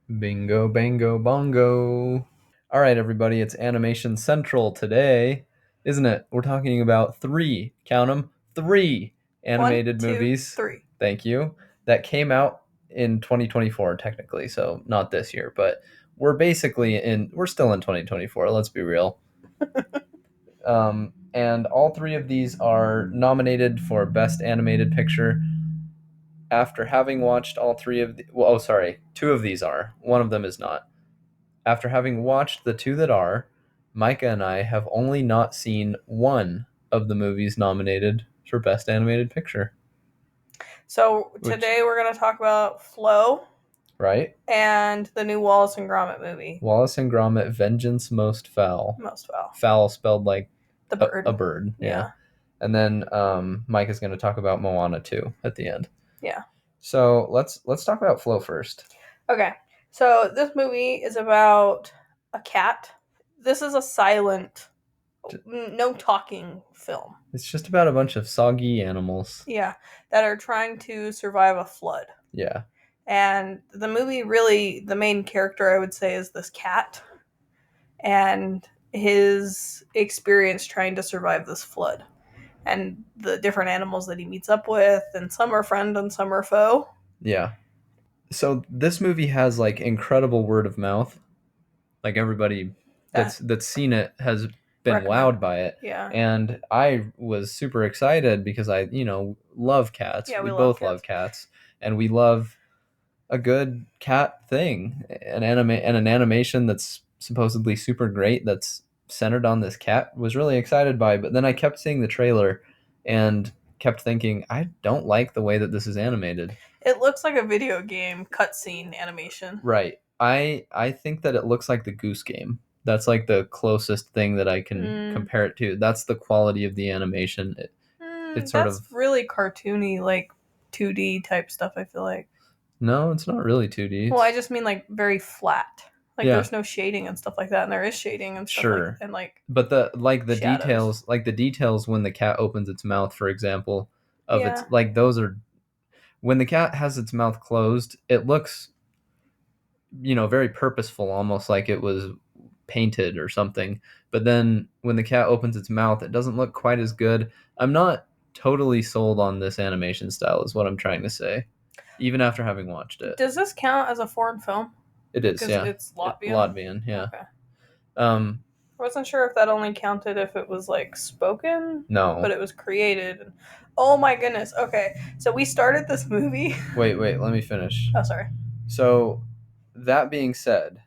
Bingo, bango, bongo. All right, everybody, it's Animation Central today, isn't it? We're talking about count them, three One, animated two, movies, three. thank you, that came out in 2024, technically, so not this year, but we're still in 2024, let's be real. And all three of these are nominated for Best Animated Picture. After having watched all three of two of these are. One of them is not. After having watched the two that are, Micah and I have only not seen one of the movies nominated for Best Animated Picture. So Which, today we're going to talk about Flow right? and the new Wallace and Gromit movie, Wallace and Gromit, Vengeance Most Foul. Most Fowl. Foul spelled like The a bird. bird, yeah. Yeah. And then Mike is going to talk about Moana 2 at the end. Yeah. So let's talk about Flow first. Okay. So this movie is about a cat. This is a silent, no talking film. It's just about a bunch of soggy animals. Yeah. That are trying to survive a flood. Yeah. And the movie really, the main character, I would say, is this cat. And his experience trying to survive this flood. And the different animals that he meets up with, and some are friend and some are foe. Yeah. So this movie has like incredible word of mouth. Like everybody that's seen it has been wowed by it. Yeah. And I was super excited because I, love cats. Yeah, we we love both love cats, and we love a good cat thing, an animation that's supposedly super great that's centered on this cat. Was really excited by, but then I kept seeing the trailer and kept thinking I don't like the way that this is animated. It looks like a video game cutscene animation. Right. I think that it looks like the Goose Game. That's like the closest thing that I can compare it to. That's the quality of the animation. It's sort That's of really cartoony, like 2D type stuff, I feel like. no, it's not really 2D. Well, I just mean like very flat. Like Yeah. there's no shading and stuff like that, and there is shading and stuff Sure. But the shadows. details when the cat opens its mouth, for example, of Yeah. its like those are when the cat has its mouth closed, it looks very purposeful, almost like it was painted or something. But then when the cat opens its mouth, it doesn't look quite as good. I'm not totally sold on this animation style, is what I'm trying to say, even after having watched it. Does this count as a foreign film? It is, yeah. It's Latvian. Latvian, yeah. Okay. I wasn't sure if that only counted if it was like spoken. No. But it was created. Oh my goodness. Okay. So we started this movie. Wait, let me finish. Oh, sorry. So that being said,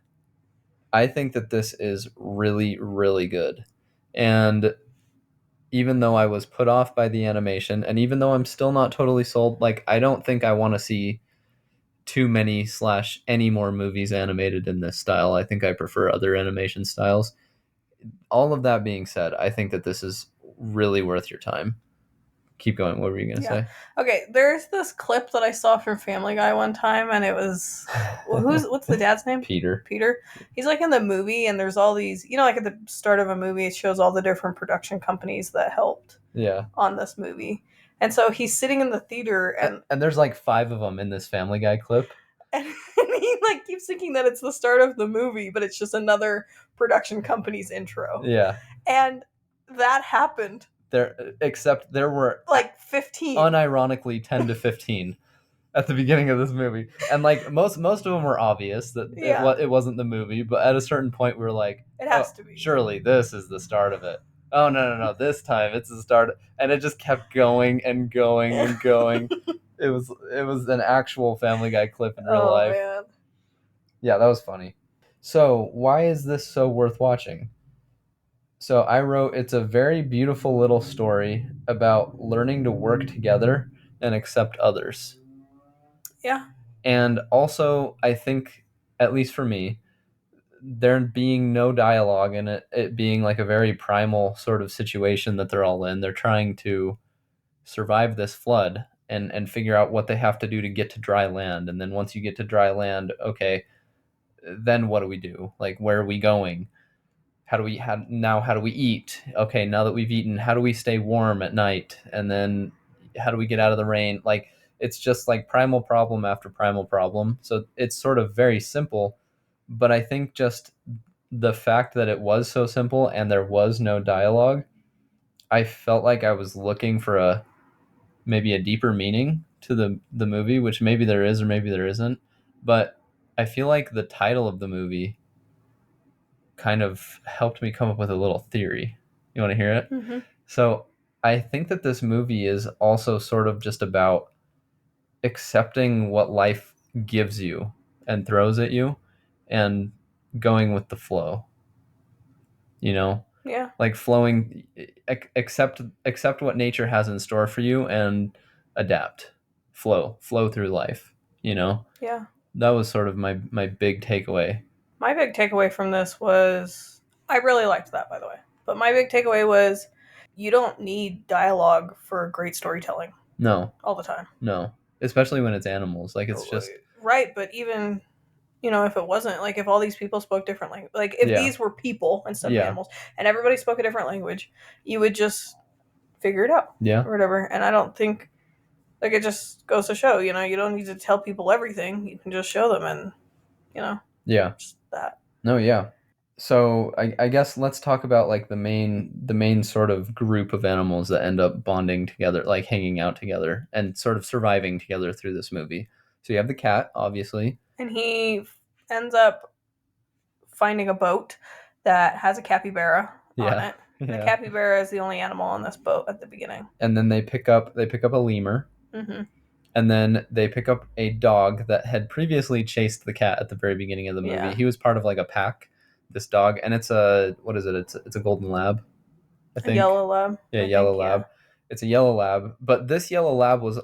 I think that this is really, really good. And even though I was put off by the animation, and even though I'm still not totally sold, like I don't think I want to see too many / any more movies animated in this style. I think I prefer other animation styles. All of that being said, I think that this is really worth your time. Keep going. What were you going to say? Okay, there's this clip that I saw from Family Guy one time, and it was what's the dad's name? Peter. He's like in the movie, and there's all these, like at the start of a movie, it shows all the different production companies that helped on this movie. And so he's sitting in the theater, and there's like 5 of them in this Family Guy clip. And he like keeps thinking that it's the start of the movie, but it's just another production company's intro. Yeah. And that happened. Except there were like 15. Unironically 10 to 15 at the beginning of this movie. And like most of them were obvious that it wasn't the movie, but at a certain point we were like, it has to be. Surely this is the start of it. Oh no, this time it's the start. And it just kept going and going and going. It was an actual Family Guy clip in real life. Man. Yeah, that was funny. So, why is this so worth watching? So, I wrote, it's a very beautiful little story about learning to work together and accept others. Yeah. And also, I think, at least for me, there being no dialogue in it being like a very primal sort of situation that they're all in. They're trying to survive this flood and figure out what they have to do to get to dry land. And then once you get to dry land, okay, then what do we do? Like, where are we going? How do we eat? Okay, now that we've eaten, how do we stay warm at night? And then how do we get out of the rain? Like, It's just like primal problem after primal problem. So it's sort of very simple, but I think just the fact that it was so simple and there was no dialogue, I felt like I was looking for a maybe a deeper meaning to the movie, which maybe there is or maybe there isn't. But I feel like the title of the movie kind of helped me come up with a little theory. You want to hear it? Mm-hmm. So I think that this movie is also sort of just about accepting what life gives you and throws at you and going with the flow, you know? Yeah. Like flowing, accept what nature has in store for you and adapt, flow through life, you know? Yeah. That was sort of my big takeaway. My big takeaway from this was I really liked that, by the way. But my big takeaway was you don't need dialogue for great storytelling No, all the time. no, especially when it's animals. Like it's just Right, but even if it wasn't, like if all these people spoke different language, like if yeah, these were people instead of yeah, animals and everybody spoke a different language, you would just figure it out yeah, or whatever. And I don't think, like, it just goes to show, you don't need to tell people everything. You can just show them, and yeah. just that. No, yeah. So I guess let's talk about like the main sort of group of animals that end up bonding together, like hanging out together and sort of surviving together through this movie. So you have the cat, obviously. And he ends up finding a boat that has a capybara on Yeah. it. And the Yeah. capybara is the only animal on this boat at the beginning. And then they pick up a lemur, Mm-hmm. and then they pick up a dog that had previously chased the cat at the very beginning of the movie. Yeah. He was part of like a pack, this dog, and it's a what is it? It's a golden lab, I A think. yellow lab, Yeah, I yellow think, yeah. lab. It's a yellow lab, but this yellow lab was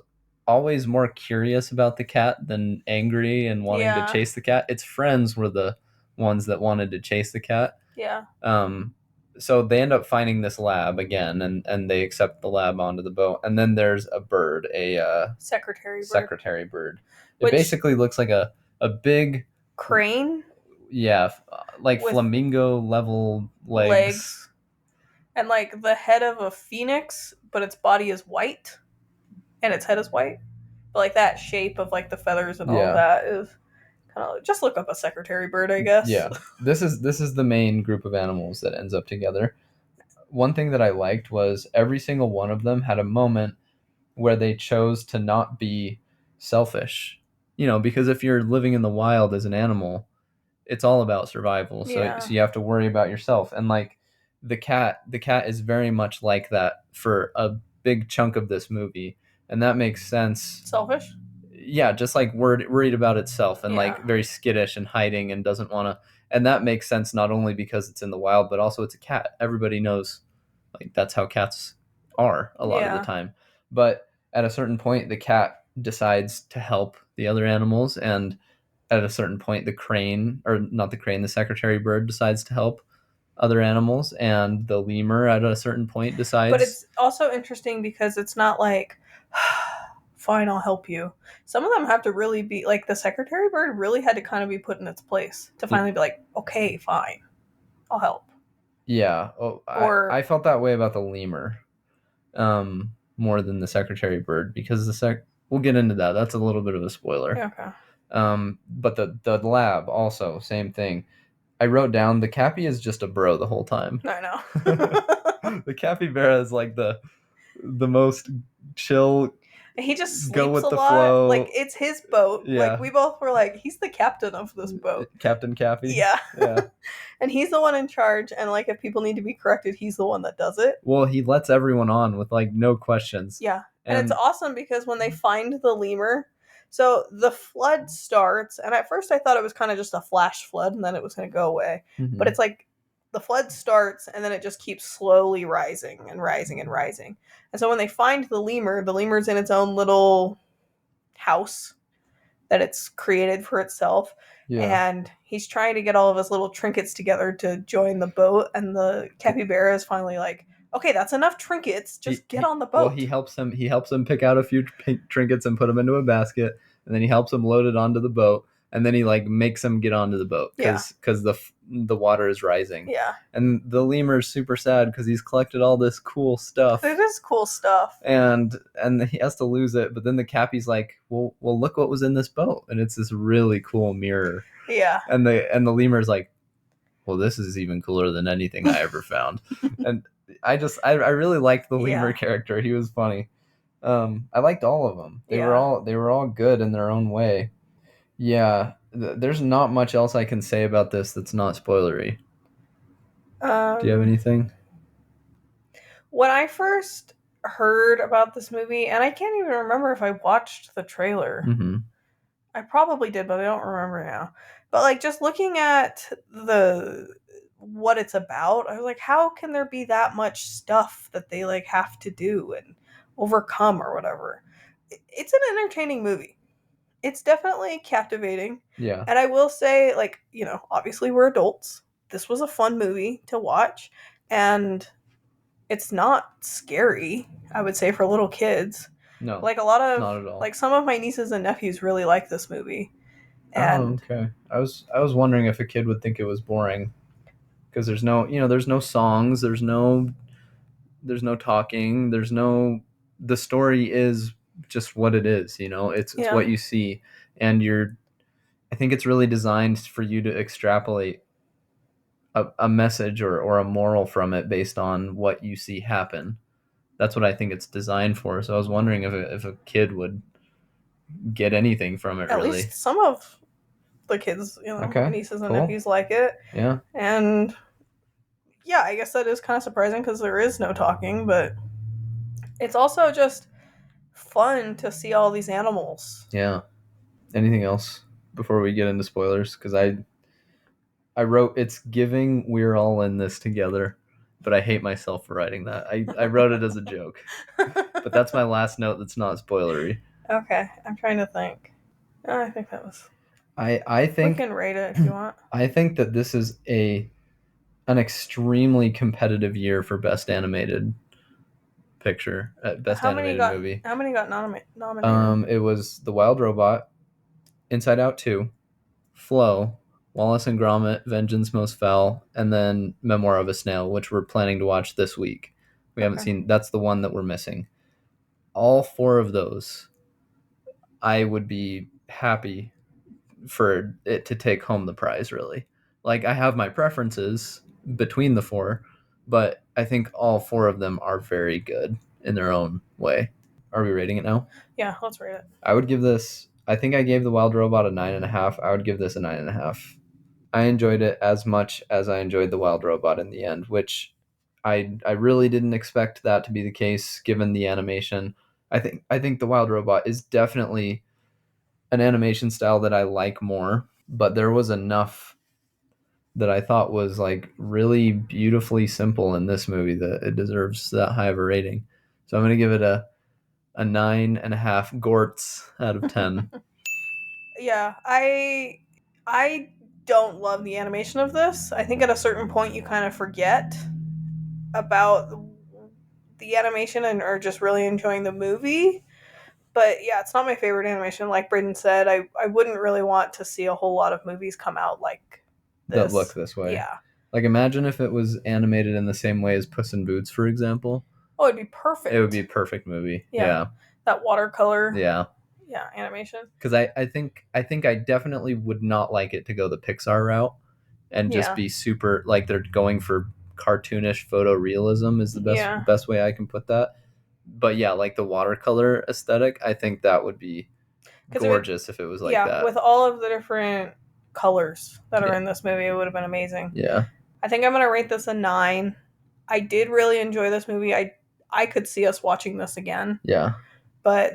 always more curious about the cat than angry and wanting to Yeah. chase the cat. Its friends were the ones that wanted to chase the cat. Yeah. Um, so they end up finding this lab again, and they accept the lab onto the boat. And then there's a bird, a Secretary bird. secretary bird. It Which basically looks like a big, crane yeah, like with flamingo level legs. legs and like the head of a phoenix, but its body is white and its head is white. But like that shape of like the feathers and all of Yeah. that is kind of, just look up a secretary bird, I guess. Yeah, this is the main group of animals that ends up together. One thing that I liked was every single one of them had a moment where they chose to not be selfish. Because if you're living in the wild as an animal, it's all about survival. So Yeah. so you have to worry about yourself. And like the cat is very much like that for a big chunk of this movie, and that makes sense. Selfish. Yeah, just like worried about itself and like Yeah. very skittish and hiding and doesn't want to. And that makes sense not only because it's in the wild, but also it's a cat. Everybody knows, like that's how cats are a lot of the Yeah. time. But at a certain point, the cat decides to help the other animals, and at a certain point, the crane, or not the crane, the secretary bird decides to help other animals, and the lemur at a certain point But decides. it's also interesting because it's not like, fine, I'll help you. Some of them have to really be like, the secretary bird really had to kind of be put in its place to finally be like, okay, fine, I'll help. Yeah, oh, I Or felt that way about the lemur, more than the secretary bird, because we'll get into that. That's a little bit of a spoiler. okay, But the lab also same thing. I wrote down the Cappy is just a bro the whole time. I know. The capybara is like the most chill, He just go sleeps with a the lot. Like flow. it's his boat. Like Yeah, we both were like, he's the captain of this boat. Captain Cappy. Yeah. Yeah. And he's the one in charge, and like if people need to be corrected, he's the one that does it. Well, he lets everyone on with like no questions. Yeah. And it's And awesome because when they find the lemur, so the flood starts, and at first I thought it was kind of just a flash flood and then it was going to go away. But it's like the flood starts and then it just keeps slowly rising and rising and rising. And so when they find the lemur's in its own little house that it's created for itself. yeah. And he's trying to get all of his little trinkets together to join the boat. And the capybara is finally like, okay, that's enough trinkets. Just get on the boat. Well, he helps him pick out a few trinkets and put them into a basket, and then he helps him load it onto the boat. and then he like makes him get onto the boat Yeah. because the water is rising. Yeah. And the lemur's super sad because he's collected all this cool stuff. It is cool stuff. And he has to lose it, but then the Cappy's like, well, look what was in this boat, and it's this really cool mirror. Yeah. And the lemur's like, well, this is even cooler than anything I ever found. And I really liked the lemur character. He was funny. I liked all of them. They were all good in their own way. Yeah, there's not much else I can say about this that's not spoilery. Do you have anything? When I first heard about this movie, and I can't even remember if I watched the trailer. Mm-hmm. I probably did, but I don't remember now. But like just looking at what it's about, I was like, how can there be that much stuff that they like have to do and overcome or whatever? It's an entertaining movie. It's definitely captivating. Yeah. And I will say, like, obviously we're adults. This was a fun movie to watch, and it's not scary, I would say, for little kids. No. Like a lot of not at all. Like some of my nieces and nephews really like this movie. And okay. I was wondering if a kid would think it was boring. Because there's no songs, there's no talking, the story is just what it is, it's what you see, and I think it's really designed for you to extrapolate a message or a moral from it based on what you see happen. That's what I think it's designed for. So I was wondering if a kid would get anything from it. At really. Least some of the kids, my nieces and nephews like it. Yeah. And yeah, I guess that is kind of surprising because there is no talking, but it's also just fun to see all these animals. Yeah. Anything else before we get into spoilers? Because I wrote, it's giving we're all in this together, but I hate myself for writing that. I wrote it as a joke. But that's my last note that's not spoilery. Okay, I'm trying to think. I think that was... I think... We can rate it if you want. I think that this is an extremely competitive year for Best Animated Picture, Best Animated Movie. How many got nominated? It was The Wild Robot, Inside Out 2, Flow, Wallace and Gromit, Vengeance Most Fowl, and then Memoir of a Snail, which we're planning to watch this week. We haven't seen... That's the one that we're missing. All four of those, I would be happy for it to take home the prize, really. Like, I have my preferences between the four, but I think all four of them are very good in their own way. Are we rating it now? Yeah, let's rate it. I would give this... I think I gave The Wild Robot a 9.5. I would give this a 9.5. I enjoyed it as much as I enjoyed The Wild Robot in the end, which I really didn't expect that to be the case given the animation. I think The Wild Robot is definitely an animation style that I like more, but there was enough that I thought was like really beautifully simple in this movie that it deserves that high of a rating. So I'm going to give it a 9.5 gorts out of 10. Yeah, I don't love the animation of this. I think at a certain point you kind of forget about the animation and are just really enjoying the movie. But yeah, it's not my favorite animation. Like Braden said, I wouldn't really want to see a whole lot of movies come out like this. That look this way. Yeah. Like, imagine if it was animated in the same way as Puss in Boots, for example. Oh, it'd be perfect. It would be a perfect movie. Yeah. That watercolor. Yeah. Yeah, animation. Because I think I definitely would not like it to go the Pixar route and just be super, like, they're going for cartoonish photorealism is the best way I can put that. But yeah, like the watercolor aesthetic, I think that would be gorgeous if it was like that. Yeah, with all of the different colors that are in this movie, it would have been amazing. Yeah. I think I'm going to rate this a 9. I did really enjoy this movie. I could see us watching this again. Yeah. But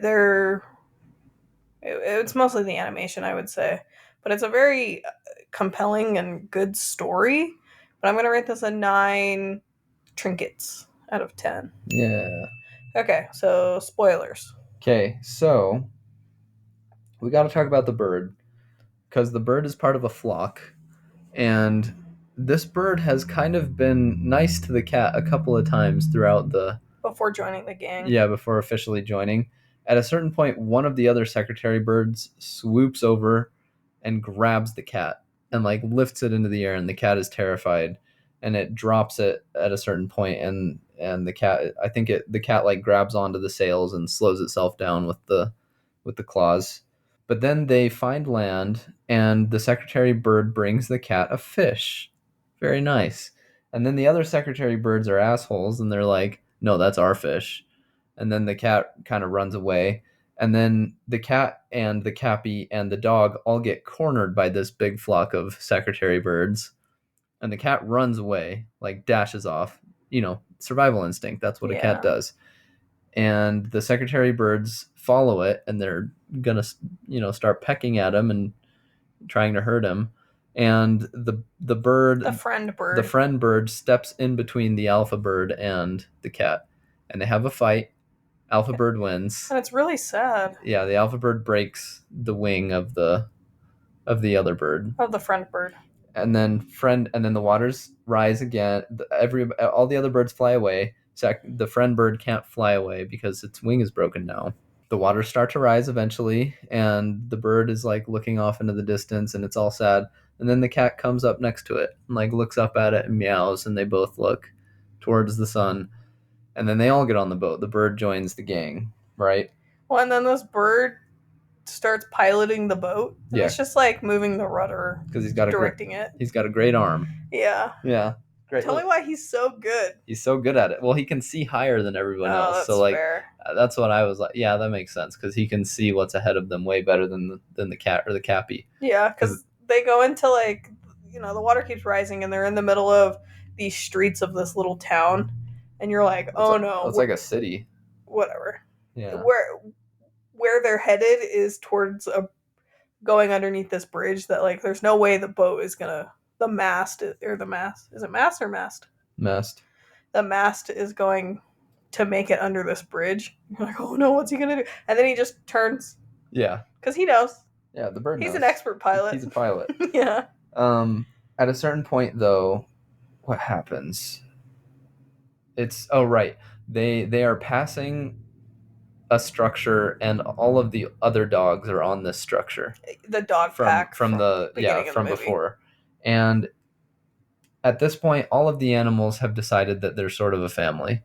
it's mostly the animation, I would say. But it's a very compelling and good story. But I'm going to rate this a 9 trinkets out of 10. Yeah. Okay, so spoilers. Okay, so we got to talk about the bird, because the bird is part of a flock, and this bird has kind of been nice to the cat a couple of times throughout before joining the gang. Yeah, before officially joining. At a certain point, one of the other secretary birds swoops over and grabs the cat and like lifts it into the air, and the cat is terrified, and it drops it at a certain point, and the cat, I think the cat like grabs onto the sails and slows itself down with the claws. But then they find land, and the secretary bird brings the cat a fish. Very nice. And then the other secretary birds are assholes, and they're like, no, that's our fish. And then the cat kind of runs away. And then the cat and the cappy and the dog all get cornered by this big flock of secretary birds. And the cat runs away, like dashes off. Survival instinct. That's what a cat Yeah. does. And the secretary birds follow it, and they're gonna, start pecking at him and trying to hurt him. And the bird, The friend the bird. friend bird, steps in between the alpha bird and the cat, and they have a fight. Alpha bird wins. And it's really sad. Yeah, the alpha bird breaks the wing of the other bird, Of the friend bird. and then the waters rise again. All the other birds fly away. The friend bird can't fly away because its wing is broken now. The waters start to rise eventually, and the bird is like looking off into the distance, and it's all sad. And then the cat comes up next to it and like looks up at it and meows, and they both look towards the sun. And then they all get on the boat. The bird joins the gang, right? Well, and then this bird starts piloting the boat. And Yeah. It's just like moving the rudder, Because he's got directing it. He's got a great arm. Yeah. Yeah. Great. Tell me why he's so good. He's so good at it. Well, he can see higher than everyone else. That's So like fair. that's what I was like. Yeah, that makes sense because he can see what's ahead of them way better than the cat or the cappy. Yeah, because they go into like, the water keeps rising and they're in the middle of these streets of this little town, and you're like, oh no, it's like a city. Whatever. Yeah. Where they're headed is towards going underneath this bridge that like there's no way the boat is gonna the mast is it mast or mast? Mast. The mast is going to make it under this bridge. You're like, oh no, what's he gonna do? And then he just turns. Yeah. Because he knows. Yeah, the bird knows. He's an expert pilot. He's a pilot. Yeah. At a certain point though, what happens? Right. They are passing a structure, and all of the other dogs are on this structure. The dog pack from before. And at this point, all of the animals have decided that they're sort of a family,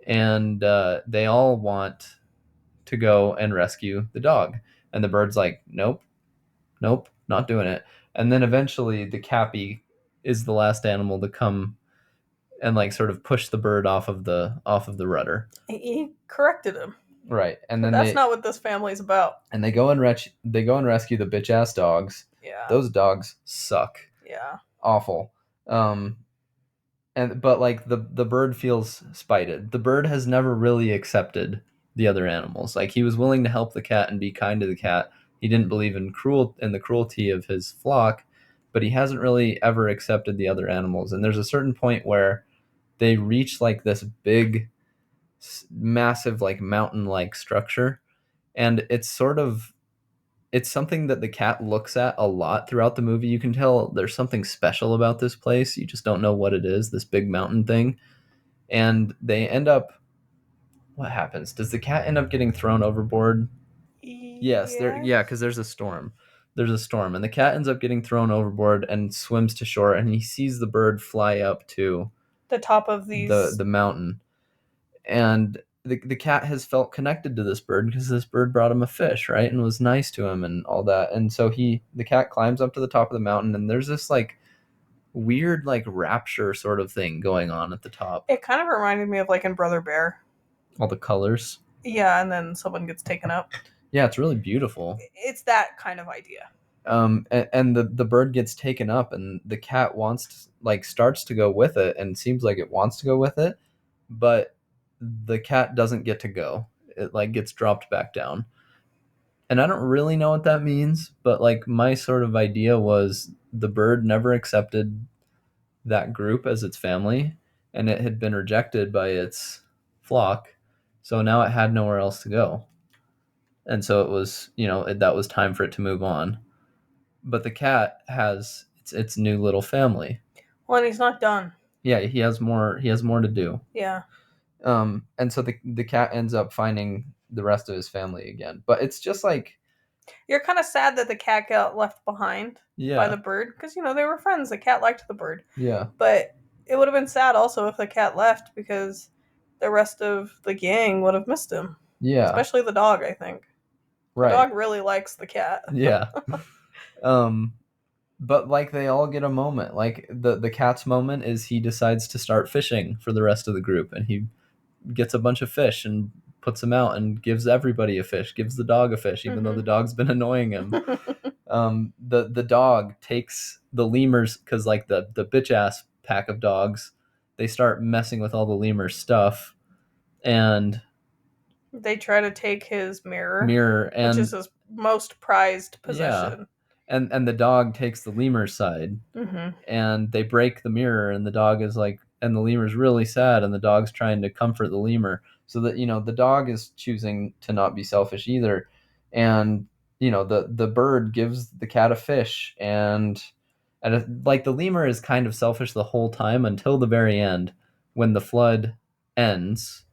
and they all want to go and rescue the dog. And the bird's like, nope, not doing it. And then eventually, the cappy is the last animal to come and like sort of push the bird off of the rudder. He corrected him. Right, and then that's not what this family's about. And they go and rescue the bitch ass dogs. Yeah, those dogs suck. Yeah, awful. But like the bird feels spited. The bird has never really accepted the other animals. Like he was willing to help the cat and be kind to the cat. He didn't believe in the cruelty of his flock, but he hasn't really ever accepted the other animals. And there's a certain point where they reach like this big, massive, like mountain-like structure, and it's something that the cat looks at a lot throughout the movie. You can tell there's something special about this place. You just don't know what it is, this big mountain thing. And they end up, what happens? Does the cat end up getting thrown overboard? Yes. Because there's a storm. And the cat ends up getting thrown overboard and swims to shore, and he sees the bird fly up to the top of the mountain. And the cat has felt connected to this bird because this bird brought him a fish, right? And was nice to him and all that. And so the cat climbs up to the top of the mountain, and there's this like weird like rapture sort of thing going on at the top. It kind of reminded me of like in Brother Bear. All the colors. Yeah, and then someone gets taken up. Yeah, it's really beautiful. It's that kind of idea. And the bird gets taken up, and the cat starts to go with it, and seems like it wants to go with it, but the cat doesn't get to go. It like gets dropped back down. And I don't really know what that means, but like my sort of idea was the bird never accepted that group as its family, and it had been rejected by its flock. So now it had nowhere else to go. And so it was, that was time for it to move on. But the cat has its new little family. Well, and he's not done. Yeah, he has more to do. Yeah. And so the cat ends up finding the rest of his family again. But it's just like You're kind of sad that the cat got left behind by the Yeah. bird because, they were friends. The cat liked the bird. Yeah. But it would have been sad also if the cat left because the rest of the gang would have missed him, Yeah. especially the dog, I think. The Right. dog really likes the cat. Yeah. Um but like they all get a moment. Like the cat's moment is he decides to start fishing for the rest of the group, and he gets a bunch of fish and puts them out and gives everybody a fish, gives the dog a fish, even though the dog's been annoying him. The dog takes the lemurs because like the bitch ass pack of dogs, they start messing with all the lemurs stuff and They try to take his mirror, mirror which is and his most prized yeah, possession. and the dog takes the lemur side Mm-hmm. and they break the mirror and the dog is like and the lemur's really sad and the dog's trying to comfort the lemur so that the dog is choosing to not be selfish either and the bird gives the cat a fish and like the lemur is kind of selfish the whole time until the very end when the flood ends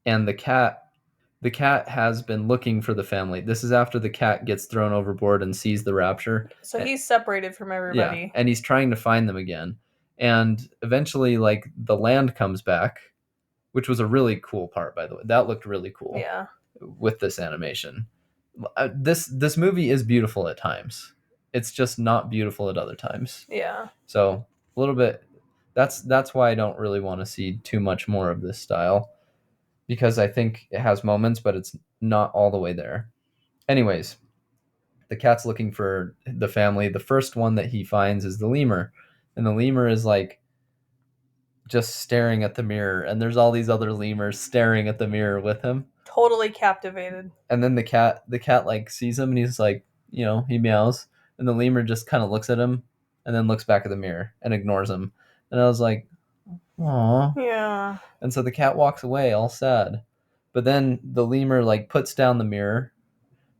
and the cat has been looking for the family. This is after the cat gets thrown overboard and sees the rapture. So he's separated from Yeah, everybody. and he's trying to find them again. And eventually, like the land comes back, which was a really cool part, by the way. That looked really cool Yeah. with this animation. This movie is beautiful at times. It's just not beautiful at other times. Yeah. So a little bit. That's why I don't really want to see too much more of this style because I think it has moments, but it's not all the way there. Anyways, the cat's looking for the family. The first one that he finds is the lemur, and the lemur is like just staring at the mirror, and there's all these other lemurs staring at the mirror with him. Totally captivated. And then the cat like sees him, and he's like, he meows, and the lemur just kind of looks at him, and then looks back at the mirror and ignores him. And I was like, "Aw." Yeah. And so the cat walks away, all sad. But then the lemur like puts down the mirror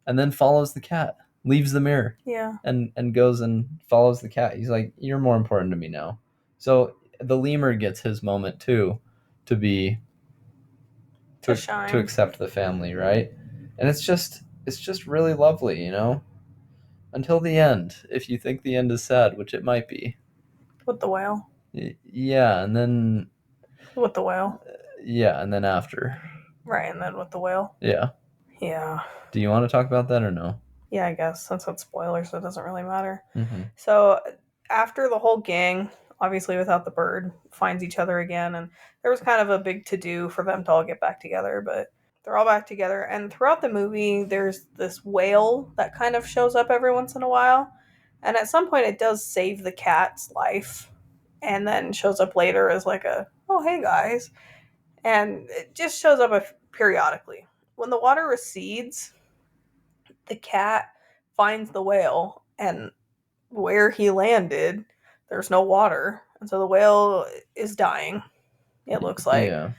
and then follows the cat, leaves the mirror, Yeah. and goes and follows the cat. He's like, "You're more important to me now." So the lemur gets his moment too, to be To to shine. accept the family, right? And it's just really lovely, until the end. If you think the end is sad, which it might be, With the whale. Yeah, and then With the whale. yeah, and then after, Right, and then with the whale. yeah. Yeah. Do you want to talk about that or no? Yeah, I guess. Since it's spoilers, it doesn't really matter. Mm-hmm. So after the whole gang, obviously without the bird, finds each other again, and there was kind of a big to do for them to all get back together, but they're all back together. And throughout the movie, there's this whale that kind of shows up every once in a while. And at some point, it does save the cat's life, and then shows up later as like oh, hey guys. And it just shows up periodically. When the water recedes, the cat finds the whale, and where he landed, there's no water. And so the whale is dying, it looks like. Yeah,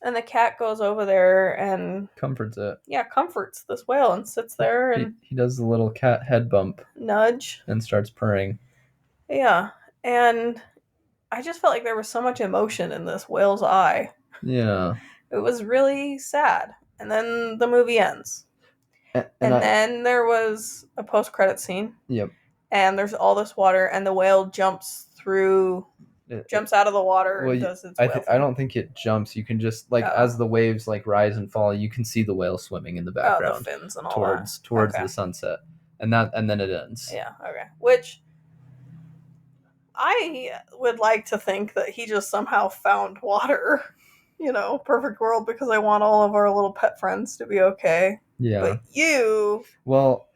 And the cat goes over there and, comforts it. yeah, comforts this whale and sits there He and he does the little cat head bump nudge. and starts purring. Yeah. And I just felt like there was so much emotion in this whale's eye. Yeah, It was really sad. And then the movie ends. and And I then there was a post credit scene, yep. and there's all this water, and the whale jumps out of the water Well, and does its I whale I thing. don't think it jumps. You can just like Oh. as the waves like rise and fall, you can see the whale swimming in the Oh, the background fins and all towards that. the sunset, and then it ends. Yeah, okay. Which I would like to think that he just somehow found water. Perfect world because I want all of our little pet friends to be okay. Yeah. But you Well,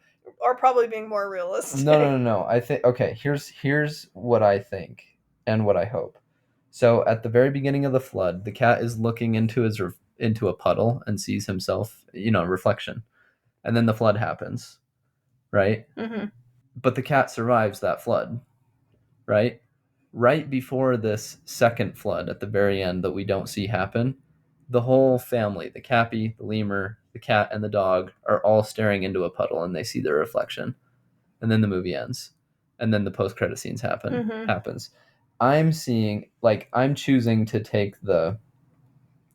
are probably being more realistic. no. I think okay. Here's what I think and what I hope. So at the very beginning of the flood, the cat is looking into a puddle and sees himself, reflection, and then the flood happens, right? Mm-hmm. But the cat survives that flood, right? Right before this second flood at the very end that we don't see happen, the whole family, the cappy, the lemur, the cat, and the dog are all staring into a puddle and they see their reflection. And then the movie ends. And then the post credit scenes Mm-hmm. happens. I'm choosing to take the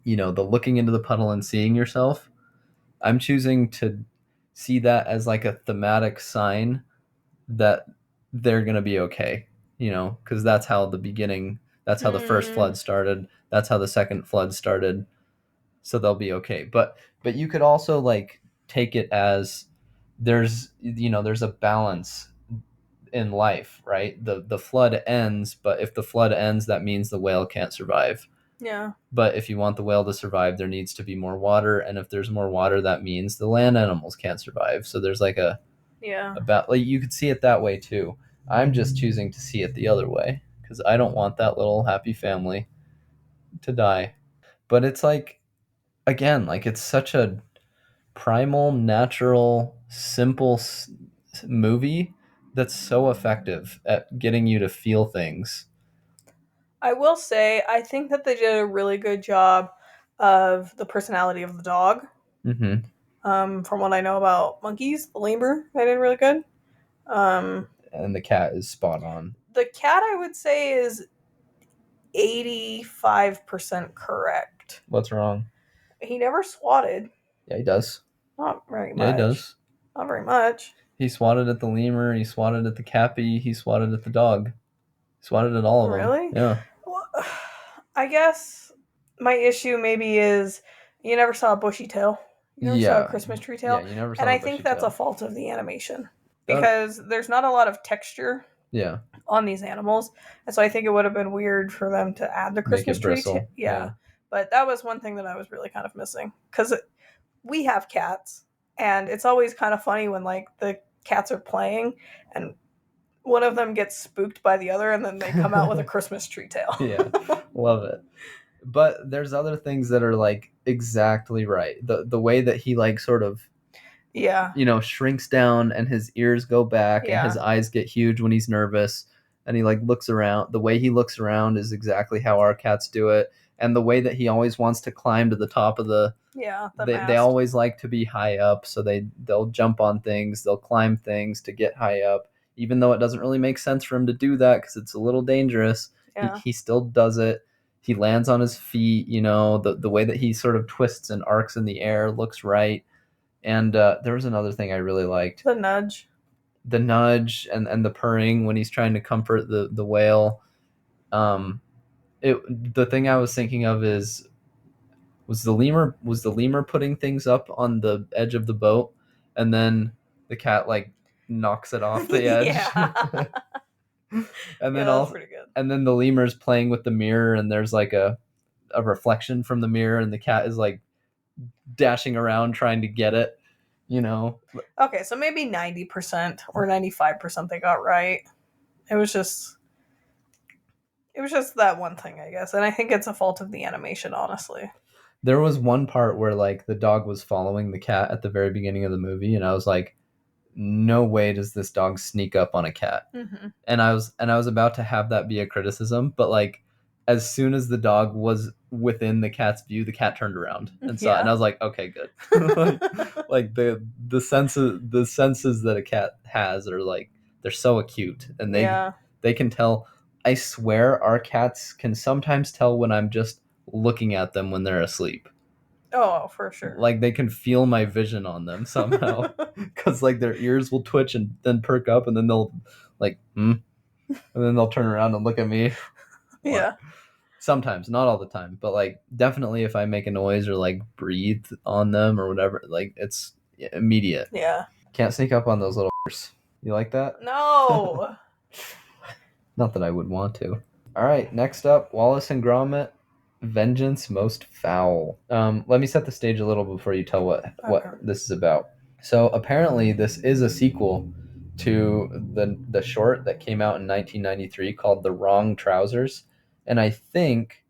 looking into the puddle and seeing yourself. I'm choosing see that as like a thematic sign that they're going to be okay, because that's how the beginning, that's how the first Hmm. flood started, that's how the second flood started, so they'll be okay. But you could also like take it as there's a balance in life, right? The flood ends, but if the flood ends, that means the whale can't survive. Yeah. But if you want the whale to survive, there needs to be more water, and if there's more water, that means the land animals can't survive. So there's like Yeah. about like you could see it that way too. I'm just choosing to see it the other way because I don't want that little happy family to die. But it's like, again, like it's such a primal, natural, simple movie that's so effective at getting you to feel things. I will say, I think that they did a really good job of the personality of the dog. Mm-hmm. From what I know about monkeys, the lemur, they did really good. Um, And the cat is spot on. the cat, I would say, is 85% correct. What's wrong? He never swatted. Yeah, he does. Not very Yeah, he much. does. Not very much. He swatted at the lemur. He swatted at the cappy. He swatted at the dog. He swatted at all of them. Really? Yeah. Well, I guess my issue maybe is you never saw a bushy tail. You never saw a Yeah. Christmas tree Yeah, tail. you never And saw the I think bushy that's a tail. fault of the animation That, because there's not a lot of texture yeah. on these animals. And so I think it would have been weird for them to add the Make Christmas it tree. bristle. Yeah. Yeah. But that was one thing that I was really kind of missing because we have cats and it's always kind of funny when like the cats are playing and one of them gets spooked by the other and then they come out with a Christmas tree tail. Yeah. Love it. But there's other things that are like exactly right. The way that he like sort of Yeah. shrinks down and his ears go back and his Yeah. eyes get huge when he's nervous and he like looks around. The way he looks around is exactly how our cats do it. And the way that he always wants to climb to the top of The they mast. always like to be high up, so they'll jump on things, they'll climb things to get high up, even though it doesn't really make sense for him to do that because it's a little dangerous. Yeah. He still does it. He lands on his feet. The way that he sort of twists and arcs in the air looks right. And there was another thing I really liked: The nudge. the nudge and the purring when he's trying to comfort the whale. Um, the thing I was thinking of is, was the lemur putting things up on the edge of the boat, and then the cat like knocks it off the edge. Yeah. and Yeah, then that's all pretty good. and then the lemur's playing with the mirror, and there's like a reflection from the mirror, and the cat is like dashing around trying to get it. You know, Okay, so maybe 90% or 95% they got right. It was just that one thing, I guess. And I think it's a fault of the animation, honestly. there was one part where like the dog was following the cat at the very beginning of the movie, and I was like, no way does this dog sneak up on a cat. Mm-hmm. And I was about to have that be a criticism, but like as soon as the dog was within the cat's view, the cat turned around and saw it, and I Yeah. was like, okay, good. like the senses that a cat has are like, they're so acute, and Yeah. they can tell. I swear our cats can sometimes tell when I'm just looking at them when they're asleep. Oh, for sure. Like they can feel my vision on them somehow, because like their ears will twitch and then perk up, and then they'll like and then they'll turn around and look at me. What? Yeah. Sometimes, not all the time, but like definitely if I make a noise or like breathe on them or whatever, like it's immediate. Yeah. Can't sneak up on those little. You like that? No. Not that I would want to. All right, next up, Wallace and Gromit, Vengeance Most Fowl. Let me set the stage a little before you tell what Okay. this is about. So apparently, this is a sequel to the short that came out in 1993 called "The Wrong Trousers," and I think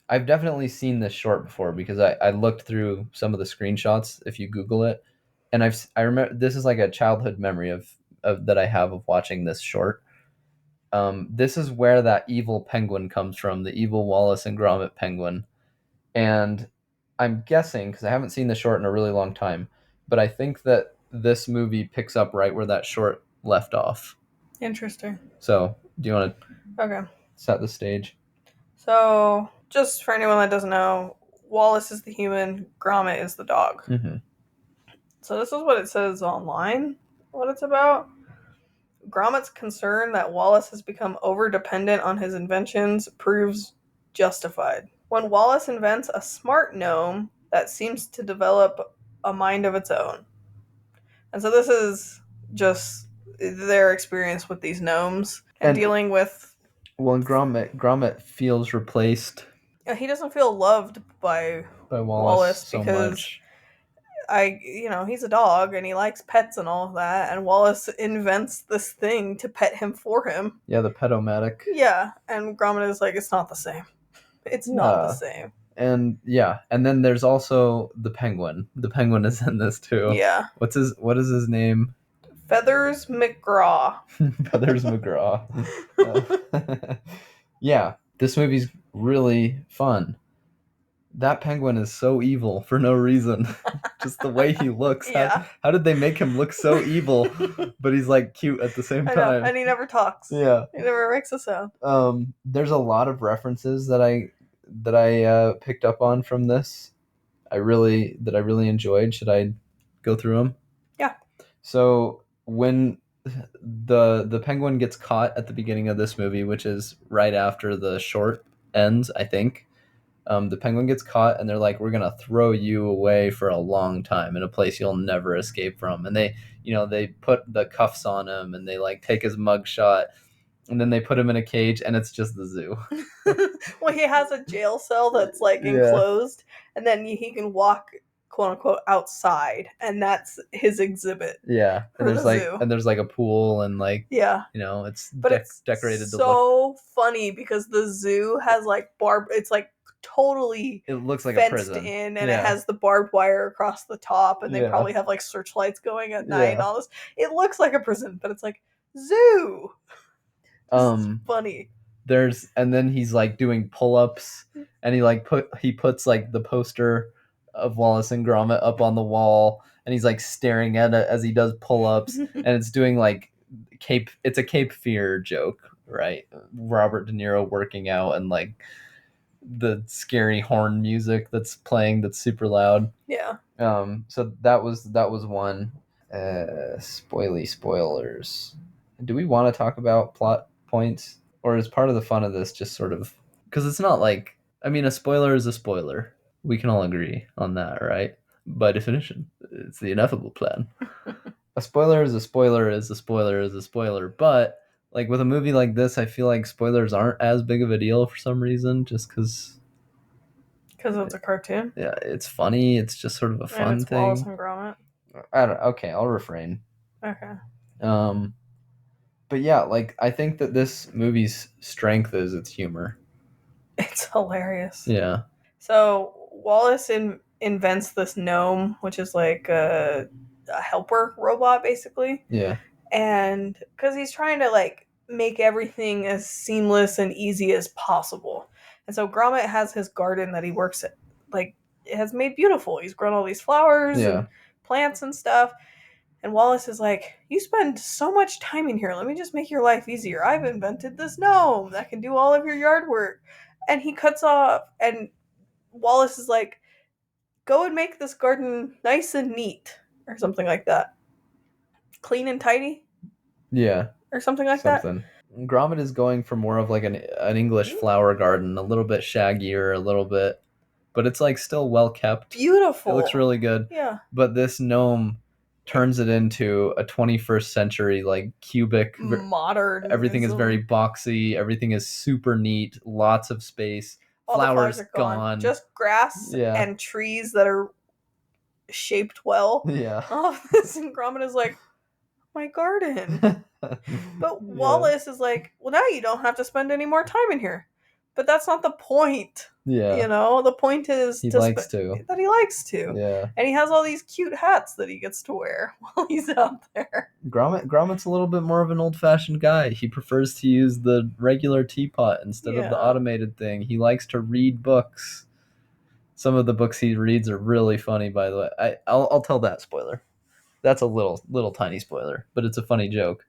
I've definitely seen this short before because I looked through some of the screenshots if you Google it, and I remember this is like a childhood memory of that I have of watching this short. This is where that evil penguin comes from, the evil Wallace and Gromit penguin. And I'm guessing, because I haven't seen the short in a really long time, but I think that this movie picks up right where that short left off. Interesting. So, do you want to Okay. set the stage? So, just for anyone that doesn't know, Wallace is the human, Gromit is the dog. Mm-hmm. So this is what it says online. What it's about. Gromit's concern that Wallace has become over-dependent on his inventions proves justified. When Wallace invents a smart gnome that seems to develop a mind of its own. And so this is just their experience with these gnomes and And dealing with. when Gromit feels replaced He doesn't feel loved by by Wallace Wallace so because much. he's a dog and he likes pets and all of that, and Wallace invents this thing to pet him for him. Yeah, the petomatic. Yeah, and Gromit is like, it's not the same. It's not the Yeah. same. And yeah, and then there's also the penguin. The penguin is in this too. Yeah. What is his name? Feathers McGraw. Feathers McGraw. Yeah, this movie's really fun. That penguin is so evil for no reason. Just the way he looks. Yeah. How did they make him look so evil, but he's like cute at the same I know, time? and he never talks. Yeah. He never makes a sound. There's a lot of references that I picked up on from this. I really enjoyed. Should I go through them? Yeah. So when the penguin gets caught at the beginning of this movie, which is right after the short ends, I think. The penguin gets caught, and they're like, "We're gonna throw you away for a long time in a place you'll never escape from." And they put the cuffs on him, and they like take his mugshot, and then they put him in a cage, and it's just the zoo. Well, he has a jail cell that's like enclosed, and then he can walk, quote unquote, outside, and that's his exhibit. Yeah, and there's like a pool, and like yeah, it's but it's decorated so funny because the zoo has like it's like totally it looks like fenced a prison in, and it has the barbed wire across the top, and they Yeah. probably have like searchlights going at night and all this. It looks like a prison, but it's like zoo. It's funny. And then he's like doing pull-ups, and he puts like the poster of Wallace and Gromit up on the wall, and he's like staring at it as he does pull-ups, and it's doing like it's a Cape Fear joke, right? Robert De Niro working out, and like the scary horn music that's playing that's super loud. Yeah. So that was one. Spoilers. Do we want to talk about plot points, or is part of the fun of this just sort of because it's not like, I mean, a spoiler is a spoiler. We can all agree on that, right? By definition, it's the ineffable plan. A spoiler is a spoiler is a spoiler is a spoiler, but like with a movie like this, I feel like spoilers aren't as big of a deal for some reason, just because it's a cartoon. Yeah, it's funny. It's just sort of a fun and it's thing. Wallace and Gromit. I don't. Okay, I'll refrain. Okay. But yeah, like I think that this movie's strength is its humor. It's hilarious. Yeah. So Wallace invents this gnome, which is like a helper robot, basically. Yeah. And because he's trying to like make everything as seamless and easy as possible. And so Gromit has his garden that he works at, like, it has made beautiful. He's grown all these flowers and plants and stuff. And Wallace is like, you spend so much time in here. Let me just make your life easier. I've invented this gnome that can do all of your yard work. And he cuts off, and Wallace is like, go and make this garden nice and neat, or something like that. Clean and tidy? Yeah. Or something like that. Gromit is going for more of like an English flower garden, a little bit shaggier, a little bit, but it's like still well kept. Beautiful. It looks really good. Yeah. But this gnome turns it into a 21st century like cubic modern. Everything is very boxy. Everything is super neat. Lots of space. All Flowers, the flowers are gone. Just grass and trees that are shaped well. Yeah. All of this, and Gromit is like, my garden. But Wallace is like, well, now you don't have to spend any more time in here. But that's not the point. Yeah. You know, the point is that he likes to. Yeah. And he has all these cute hats that he gets to wear while he's out there. Gromit's a little bit more of an old-fashioned guy. He prefers to use the regular teapot instead of the automated thing. He likes to read books. Some of the books he reads are really funny, by the way. I'll tell that spoiler. That's a little tiny spoiler, but it's a funny joke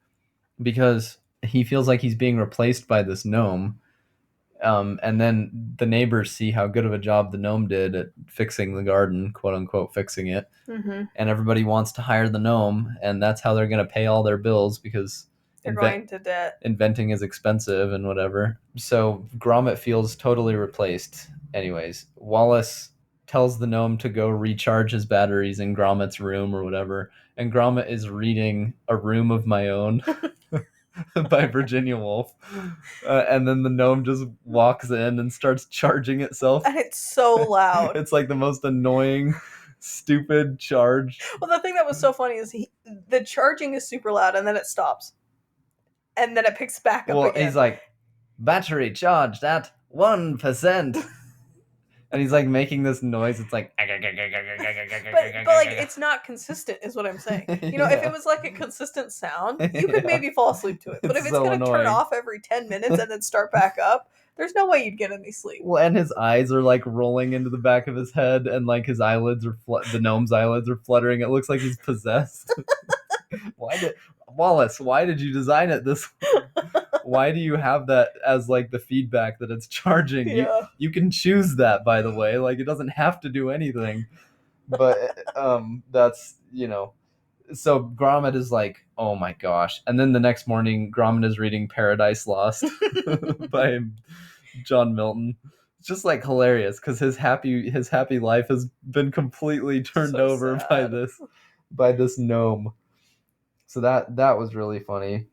because he feels like he's being replaced by this gnome, And then the neighbors see how good of a job the gnome did at fixing the garden, quote unquote, fixing it. Mm-hmm. And everybody wants to hire the gnome, and that's how they're going to pay all their bills because They're going to debt. inventing is expensive and whatever. So Gromit feels totally replaced. Anyways, Wallace tells the gnome to go recharge his batteries in Gromit's room or whatever, and Gromit is reading A Room of My Own by Virginia Woolf. And then the gnome just walks in and starts charging itself. And it's so loud. It's like the most annoying, stupid charge. Well, the thing that was so funny is the charging is super loud, and then it stops. And then it picks back up again. He's like, battery charged at 1%. And he's like making this noise. It's like, but like it's not consistent, is what I'm saying. You know, if it was like a consistent sound, you could maybe fall asleep to it. But if it's gonna turn off every 10 minutes and then start back up, there's no way you'd get any sleep. Well, and his eyes are like rolling into the back of his head, and like his eyelids are the gnome's eyelids are fluttering. It looks like he's possessed. Wallace, why did you design it this way? Why do you have that as like the feedback that it's charging? Yeah. You can choose that, by the way. Like it doesn't have to do anything. But that's, you know. So Gromit is like, oh my gosh. And then the next morning Gromit is reading Paradise Lost by John Milton. It's just like hilarious because his happy life has been completely turned So over sad. by this gnome. So that was really funny.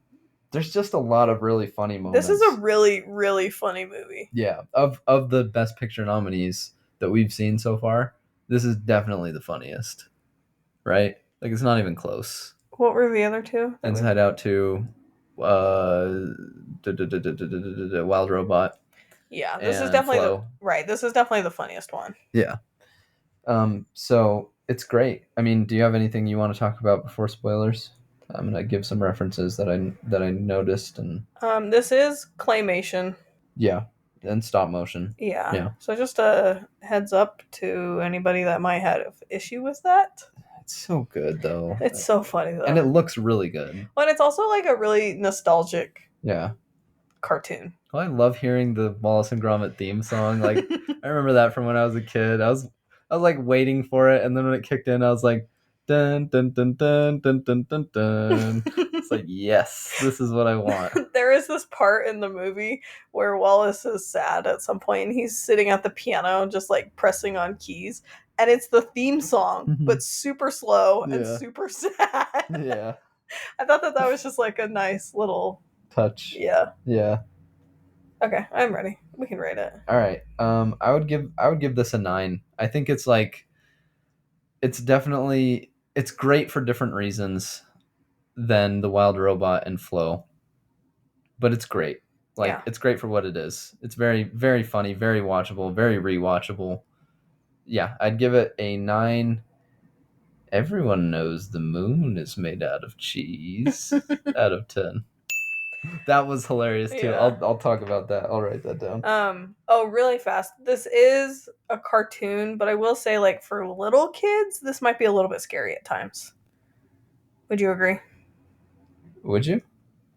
There's just a lot of really funny moments. This is a really, really funny movie. Yeah, of the Best Picture nominees that we've seen so far, this is definitely the funniest, right? Like it's not even close. What were the other two? Inside Out 2, Wild Robot. Yeah, this is definitely this is definitely the funniest one. Yeah. So it's great. I mean, do you have anything you want to talk about before spoilers? I'm gonna give some references that I noticed and. This is claymation. Yeah, and stop motion. Yeah. Yeah. So just a heads up to anybody that might have issue with that. It's so good though. It's so funny though, and it looks really good. But it's also like a really nostalgic. Yeah. Cartoon. Well, I love hearing the Wallace and Gromit theme song. Like I remember that from when I was a kid. I was like waiting for it, and then when it kicked in, I was like, dun dun dun dun dun dun dun dun. It's like, yes, this is what I want. There is this part in the movie where Wallace is sad at some point, and he's sitting at the piano just like pressing on keys, and it's the theme song, but super slow and super sad. Yeah. I thought that was just like a nice little touch. Yeah. Yeah. Okay, I'm ready. We can rate it. All right. I would give this a 9. I think it's like it's great for different reasons than the Wild Robot and Flow. But it's great. Like it's great for what it is. It's very, very funny, very watchable, very rewatchable. Yeah, I'd give it a 9. Everyone knows the moon is made out of cheese out of 10. That was hilarious too. Yeah. I'll talk about that. I'll write that down. Really fast. This is a cartoon, but I will say, like, for little kids, this might be a little bit scary at times. Would you agree? Would you?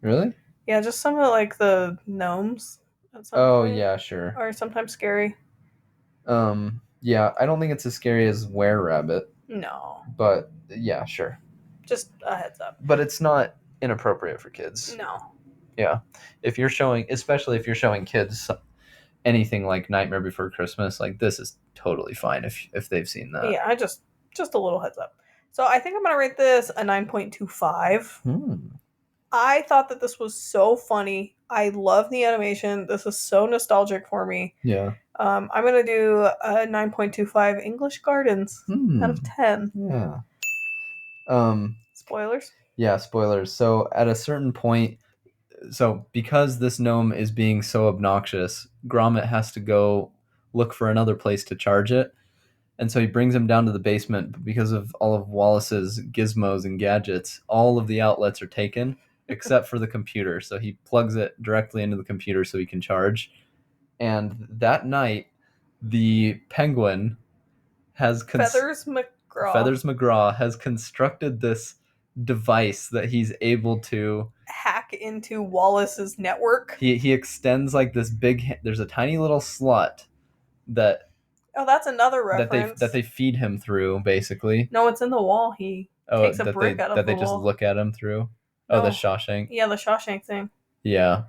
Really? Yeah, just some of like the gnomes. At some point yeah, sure. Are sometimes scary. Yeah, I don't think it's as scary as Were Rabbit. No. But yeah, sure. Just a heads up. But it's not inappropriate for kids. No. Yeah. Especially if you're showing kids anything like Nightmare Before Christmas, like this is totally fine if they've seen that. Yeah, just a little heads up. So I think I'm going to rate this a 9.25. I thought that this was so funny. I love the animation. This is so nostalgic for me. Yeah. I'm going to do a 9.25 English Gardens out of 10. Yeah. Spoilers? Yeah, spoilers. So at a certain point, because this gnome is being so obnoxious, Gromit has to go look for another place to charge it. And so he brings him down to the basement, but because of all of Wallace's gizmos and gadgets, all of the outlets are taken except for the computer. So he plugs it directly into the computer so he can charge. And that night, the penguin has Feathers McGraw has constructed this device that he's able to hack into Wallace's network. he extends like this there's a tiny little slot that Oh, that's another that reference. they feed him through, basically. No, it's in the wall. He Oh, takes a that brick out of they the just wall. look at him through. Oh, the No. Shawshank. Yeah, the Shawshank thing. Yeah.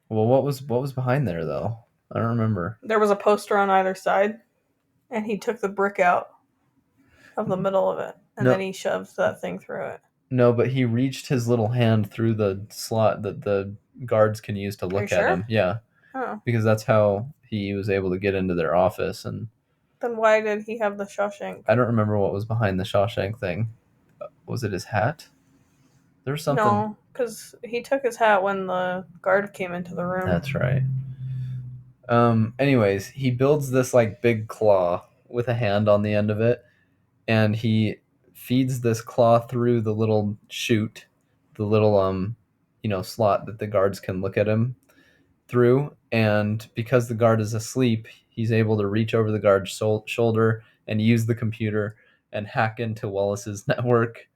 Well, what was behind there though? I don't remember. There was a poster on either side, and he took the brick out of the middle of it, and then No, he shoved that thing through it. no, but he reached his little hand through the slot that the guards can use to Are you look at sure? him. Yeah, Oh. because that's how he was able to get into their office. And Then why did he have the Shawshank? I don't remember what was behind the Shawshank thing. Was it his hat? There was something. No, because he took his hat when the guard came into the room. That's right. Anyways, he builds this like big claw with a hand on the end of it, and he feeds this claw through the little chute, the little slot that the guards can look at him through. And because the guard is asleep, he's able to reach over the guard's shoulder and use the computer and hack into Wallace's network.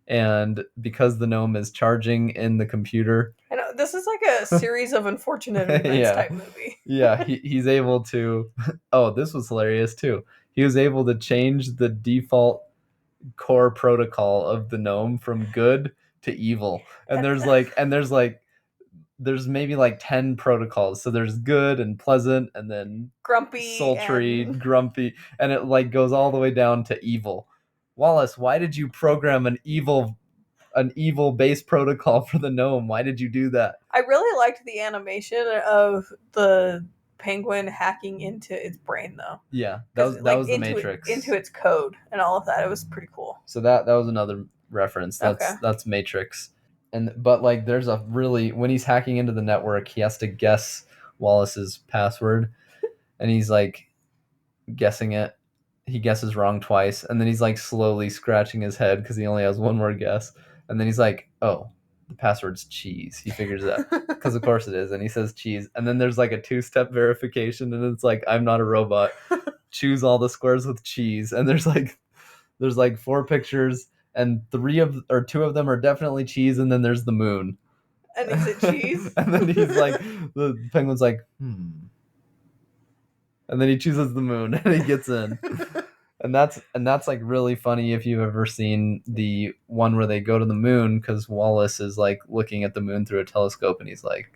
And because the gnome is charging in the computer, I know this is like a series of unfortunate events yeah, type movie. yeah, he's able to. Oh, this was hilarious too. He was able to change the default core protocol of the gnome from good to evil. And there's maybe like 10 protocols. So there's good and pleasant, and then Grumpy sultry, and grumpy, and it like goes all the way down to evil. Wallace, why did you program an evil base protocol for the gnome? Why did you do that? I really liked the animation of the penguin hacking into its brain though. Yeah, that Like was the Matrix. into its code and all of that. It was pretty cool. So that was another reference. Okay. That's Matrix. And but like there's a really, when he's hacking into the network, he has to guess Wallace's password, and he's like guessing it. He guesses wrong twice, and then he's like slowly scratching his head because he only has one more guess. And then he's like, "Oh, the password's cheese." He figures it out because of course it is, and he says cheese. And then there's like a two-step verification, and it's like, "I'm not a robot. Choose all the squares with cheese." And there's like four pictures, and two of them are definitely cheese, and then there's the moon. And is it cheese? And then he's like, the penguin's like, and then he chooses the moon and he gets in. And that's like really funny if you've ever seen the one where they go to the moon, because Wallace is like looking at the moon through a telescope, and he's like,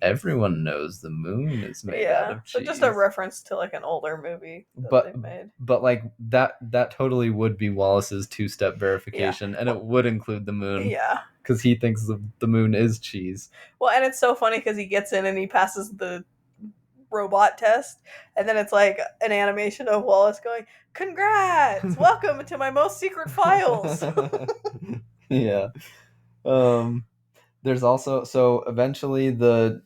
everyone knows the moon is made out of cheese. So just a reference to like an older movie that they made. But like that totally would be Wallace's two-step verification, and it would include the moon. Yeah. Because he thinks the moon is cheese. Well, and it's so funny because he gets in and he passes the robot test, and then it's like an animation of Wallace going, "Congrats! Welcome to my most secret files." Yeah. There's also, so eventually the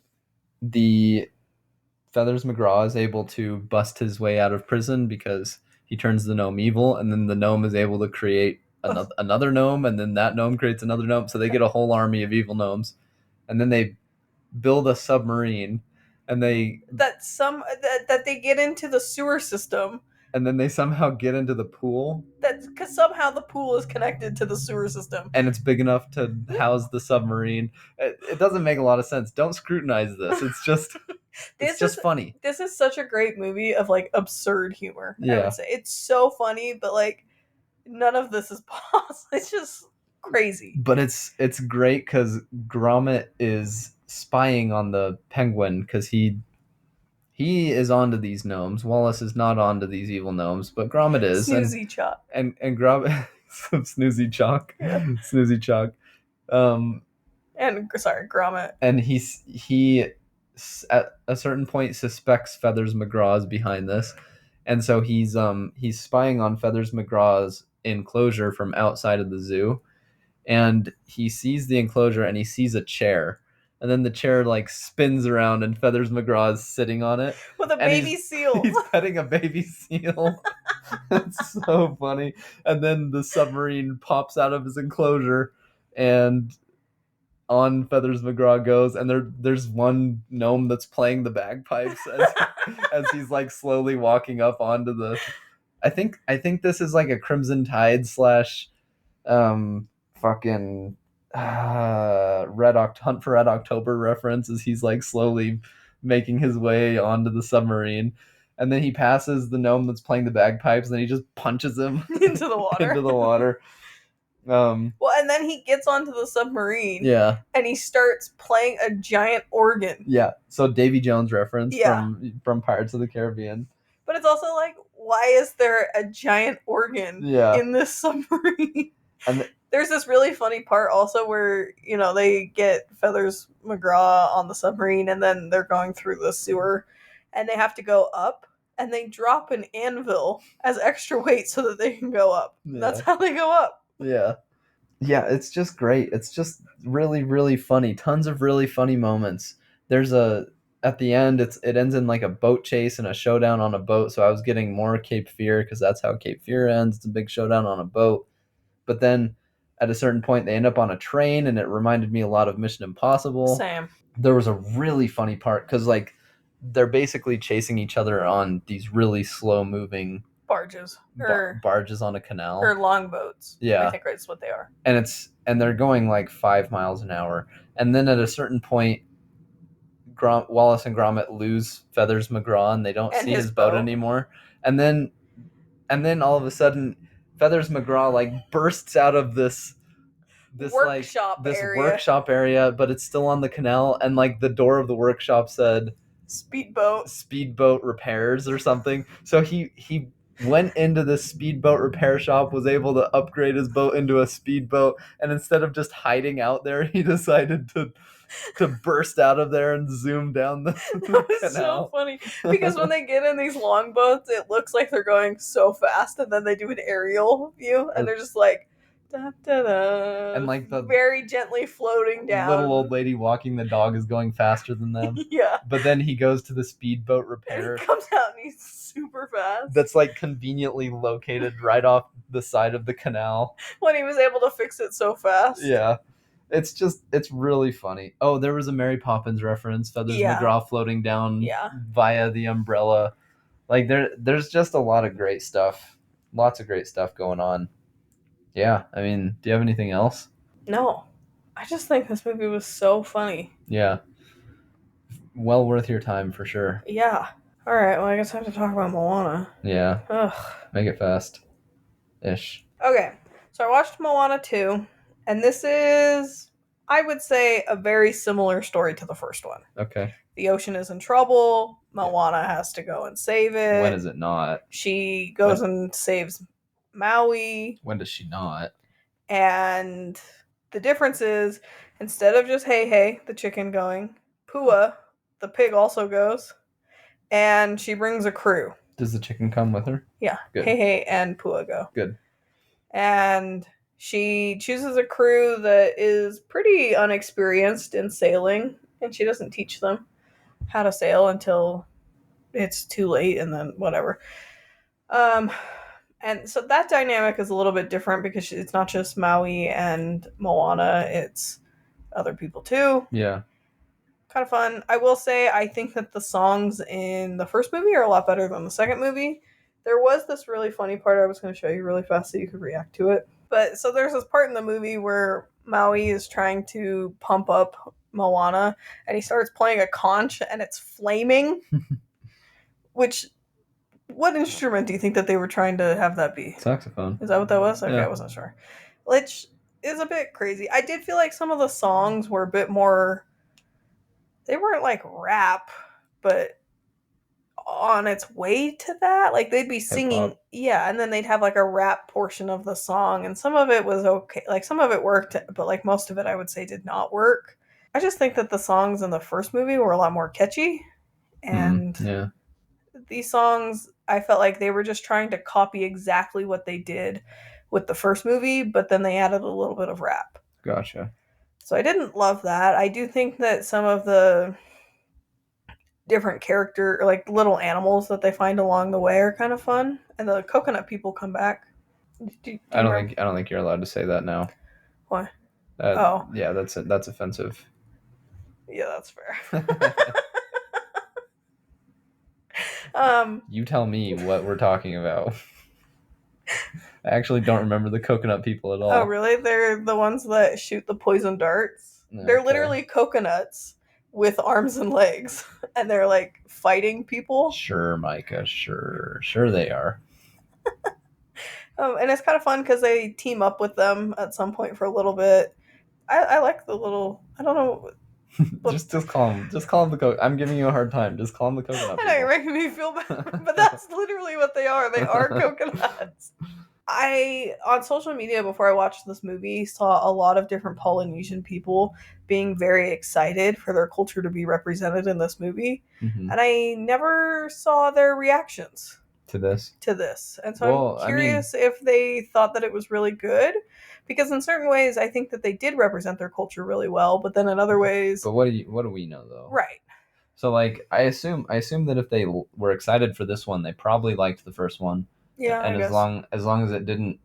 Feathers McGraw is able to bust his way out of prison because he turns the gnome evil, and then the gnome is able to create another gnome, and then that gnome creates another gnome. So they get a whole army of evil gnomes, and then they build a submarine, and that they get into the sewer system, and then they somehow get into the pool. That's because somehow the pool is connected to the sewer system, and it's big enough to house the submarine. It doesn't make a lot of sense. Don't scrutinize this. It's just funny. This is such a great movie of like absurd humor. Yeah. I would say it's so funny, but like none of this is possible. It's just crazy. But it's great because Gromit is spying on the penguin because he is onto these gnomes. Wallace is not onto these evil gnomes, but Gromit is. Snoozy Chalk. And Gromit, Snoozy Chalk. Yeah. Snoozy Chalk. And sorry, Gromit. And he at a certain point suspects Feathers McGraw's behind this, and so he's spying on Feathers McGraw's enclosure from outside of the zoo, and he sees the enclosure and he sees a chair, and then the chair like spins around and Feathers McGraw is sitting on it with a baby seal. He's petting a baby seal. It's so funny. And then the submarine pops out of his enclosure, and on Feathers McGraw goes, and there's one gnome that's playing the bagpipes as he's like slowly walking up onto the. I think this is like a Crimson Tide / Fucking Hunt for Red October reference as he's like slowly making his way onto the submarine, and then he passes the gnome that's playing the bagpipes, and then he just punches him into the water. into the water. Well, and then he gets onto the submarine. Yeah. And he starts playing a giant organ. Yeah. So Davy Jones reference Yeah. from Pirates of the Caribbean. But it's also like, why is there a giant organ in this submarine? And there's this really funny part also where, you know, they get Feathers McGraw on the submarine and then they're going through the sewer and they have to go up and they drop an anvil as extra weight so that they can go up. Yeah. That's how they go up. Yeah. Yeah, it's just great. It's just really, really funny. Tons of really funny moments. There's at the end, it ends in like a boat chase and a showdown on a boat. So I was getting more Cape Fear because that's how Cape Fear ends. It's a big showdown on a boat. But then at a certain point, they end up on a train, and it reminded me a lot of Mission Impossible. Same. There was a really funny part because like they're basically chasing each other on these really slow moving barges barges on a canal or longboats. Yeah, I think that's what they are. And they're going like 5 miles an hour, and then at a certain point, Wallace and Gromit lose Feathers McGraw, and they don't see his boat anymore. And then all of a sudden, Feathers McGraw like bursts out of this workshop area, but it's still on the canal, and like the door of the workshop said speedboat repairs or something. So he went into this speedboat repair shop, was able to upgrade his boat into a speedboat, and instead of just hiding out there, he decided to burst out of there and zoom down the that was canal. So funny because when they get in these longboats, it looks like they're going so fast, and then they do an aerial view, and they're just like da, da, da, and like the very gently floating down. Little old lady walking the dog is going faster than them. Yeah. But then he goes to the speedboat repair. And he comes out and he's super fast. That's like conveniently located right off the side of the canal. When he was able to fix it so fast. Yeah. It's really funny. Oh, there was a Mary Poppins reference. Feathers McGraw floating down via the umbrella. Like there's just a lot of great stuff. Lots of great stuff going on. Yeah, I mean, do you have anything else? No. I just think this movie was so funny. Yeah. Well worth your time for sure. Yeah. All right, well, I guess I have to talk about Moana. Yeah. Ugh. Make it fast. Ish. Okay, so I watched Moana 2, and this is, I would say, a very similar story to the first one. Okay. The ocean is in trouble. Moana has to go and save it. When is it not? She goes and saves Maui. When does she not? And the difference is, instead of just Hey Hey, the chicken going, Pua, the pig also goes, and she brings a crew. Does the chicken come with her? Yeah. Good. Hey Hey and Pua go. Good. And she chooses a crew that is pretty unexperienced in sailing, and she doesn't teach them how to sail until it's too late, and then whatever. And so that dynamic is a little bit different because it's not just Maui and Moana, it's other people too. Yeah. Kind of fun. I will say, I think that the songs in the first movie are a lot better than the second movie. There was this really funny part I was going to show you really fast so you could react to it. But so there's this part in the movie where Maui is trying to pump up Moana, and he starts playing a conch, and it's flaming. Which, what instrument do you think that they were trying to have that be? Saxophone. Is that what that was? Okay, yeah. I wasn't sure. Which is a bit crazy. I did feel like some of the songs were a bit more, they weren't like rap, but on its way to that. Like they'd be singing, hip-hop. Yeah, and then they'd have like a rap portion of the song, and some of it was okay. Like some of it worked, but like most of it I would say did not work. I just think that the songs in the first movie were a lot more catchy, and yeah. These songs, I felt like they were just trying to copy exactly what they did with the first movie, but then they added a little bit of rap. Gotcha. So I didn't love that. I do think that some of the different character, like little animals that they find along the way, are kind of fun, and the coconut people come back. I don't think you're allowed to say that now. Why? Yeah, that's offensive. Yeah, that's fair. You tell me what we're talking about. I actually don't remember the coconut people at Oh, all. really? They're the ones that shoot the poison darts. They're Okay. literally coconuts with arms and legs, and they're like fighting people. Sure, Micah. Sure. Sure they are. And it's kind of fun because they team up with them at some point for a little bit. I like the little. I don't know, but Just call them the coconut. I'm giving you a hard time. Just call them the coconut I know you're people. making me feel bad, but that's literally what they are. They are coconuts. I on social media before I watched this movie saw a lot of different Polynesian people being very excited for their culture to be represented in this movie, Hmm. and I never saw their reactions To this. to this. And so I'm Well, I mean, curious if they thought that it was really good, because in certain ways I think that they did represent their culture really well, but then in other ways, but what do we know though? right. So like I assume that if they were excited for this one, they probably liked the first one, Yeah, I and guess. as long as it didn't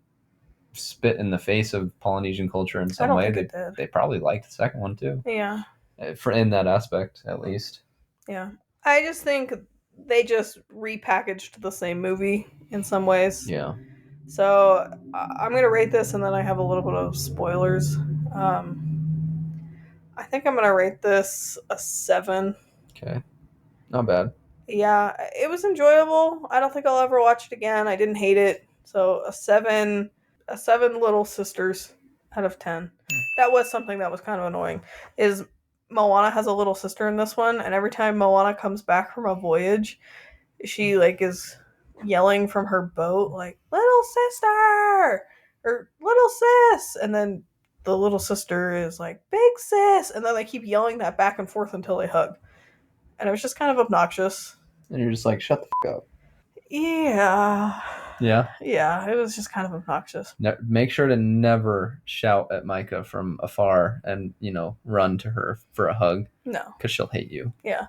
spit in the face of Polynesian culture in I some don't way, think it did. they probably liked the second one too, Yeah. for in that aspect at least. Yeah. I just think they just repackaged the same movie in some ways. Yeah. So I'm going to rate this and then I have a little bit of spoilers. I think I'm going to rate this a 7. Okay. Not bad. Yeah, it was enjoyable. I don't think I'll ever watch it again. I didn't hate it. So a 7 little sisters out of 10. That was something that was kind of annoying. Is Moana has a little sister in this one, and every time Moana comes back from a voyage, she like is yelling from her boat like little sister or little sis, and then the little sister is like big sis, and then they keep yelling that back and forth until they hug, and it was just kind of obnoxious. And you're just like, shut the fuck up. Yeah, Yeah. yeah, it was just kind of obnoxious. Make sure to never shout at Micah from afar and run to her for a hug No. because she'll hate you. Yeah,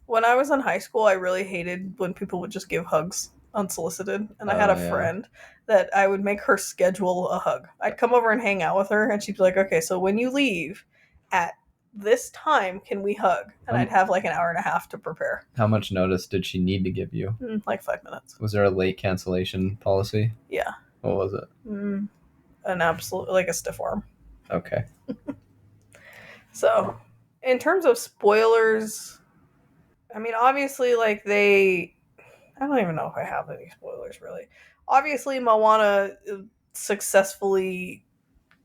when I was in high school I really hated when people would just give hugs unsolicited, and I had Oh a yeah. friend that I would make her schedule a hug. I'd come over and hang out with her, and she'd be like, okay, so when you leave at this time can we hug, and I'd have like an hour and a half to prepare. How much notice did she need to give you? Like 5 minutes. Was there a late cancellation policy? Yeah. What was it? An absolute, like a stiff arm. Okay. So in terms of spoilers, I mean, obviously, like I don't even know if I have any spoilers really. Obviously, Moana successfully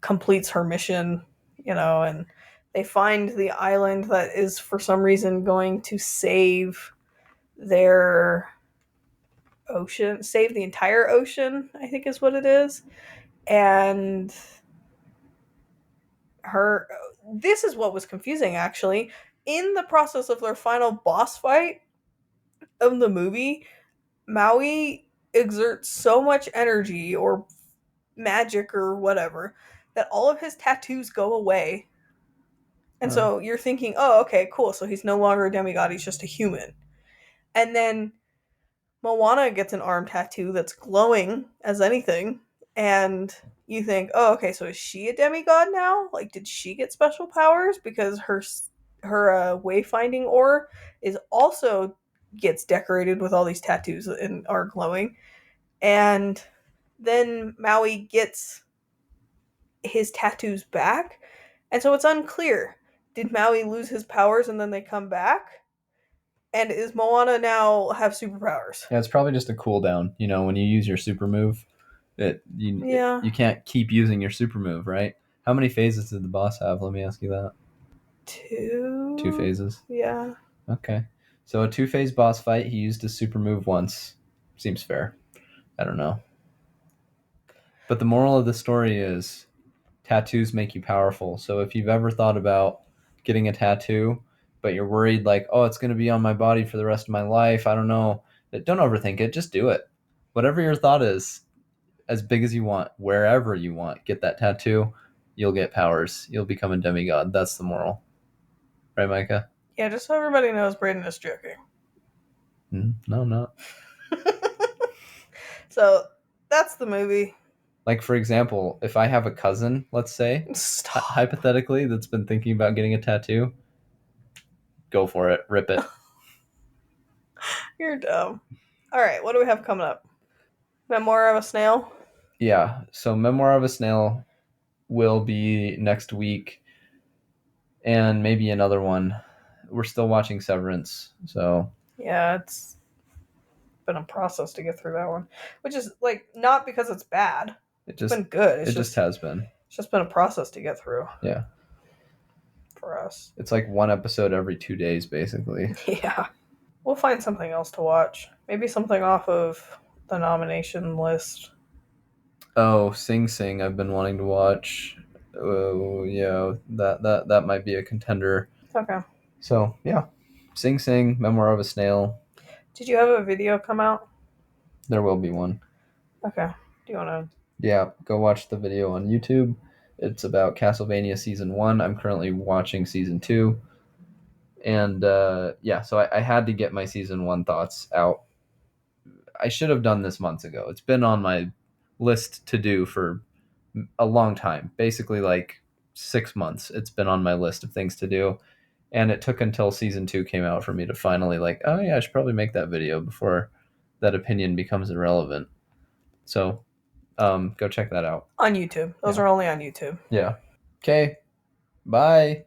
completes her mission, and they find the island that is for some reason going to save their ocean, save the entire ocean, I think is what it is. And her this is what was confusing actually. In the process of their final boss fight of the movie, Maui exerts so much energy or magic or whatever that all of his tattoos go away. And so you're thinking, oh, okay, cool. So he's no longer a demigod, he's just a human. And then Moana gets an arm tattoo that's glowing as anything. And you think, oh, okay, so is she a demigod now? Like, did she get special powers? Because her wayfinding ore is also gets decorated with all these tattoos and are glowing. And then Maui gets his tattoos back. And so it's unclear. Did Maui lose his powers and then they come back? And is Moana now have superpowers? Yeah, it's probably just a cooldown. When you use your super move, Yeah. you can't keep using your super move, right? How many phases did the boss have? Let me ask you that. 2. 2 phases. Yeah. Okay. So a 2-phase boss fight, he used his super move once. Seems fair. I don't know. But the moral of the story is tattoos make you powerful. So if you've ever thought about getting a tattoo, but you're worried like, oh, it's going to be on my body for the rest of my life, I don't know. Don't overthink it. Just do it. Whatever your thought is, as big as you want, wherever you want, get that tattoo. You'll get powers. You'll become a demigod. That's the moral. Right, Micah? Yeah, just so everybody knows, Braden is joking. No, I'm not. So that's the movie. Like, for example, if I have a cousin, let's say, Stop. hypothetically, that's been thinking about getting a tattoo, go for it. Rip it. You're dumb. All right, what do we have coming up? Memoir of a Snail. yeah, so Memoir of a Snail will be next week, and maybe another one. We're still watching Severance, so Yeah, it's been a process to get through that one, which is like not because it's bad. it It's been just good. it just has been. It's just been a process to get through Yeah, for us. it's like one episode every 2 days, basically. Yeah. We'll find something else to watch. Maybe something off of the nomination list. Oh, Sing Sing, I've been wanting to watch. Oh, yeah, that might be a contender. Okay. So yeah, Sing Sing, Memoir of a Snail. Did you have a video come out? There will be one. Okay. Do you want to? Yeah, go watch the video on YouTube. It's about Castlevania season one. I'm currently watching season two, and yeah, so I had to get my season one thoughts out. I should have done this months ago. It's been on my list to do for a long time, basically like 6 months. It's been on my list of things to do, and it took until season two came out for me to finally like, oh yeah, I should probably make that video before that opinion becomes irrelevant. So go check that out. On YouTube. Those Yeah. are only on YouTube. Yeah. Okay. Bye.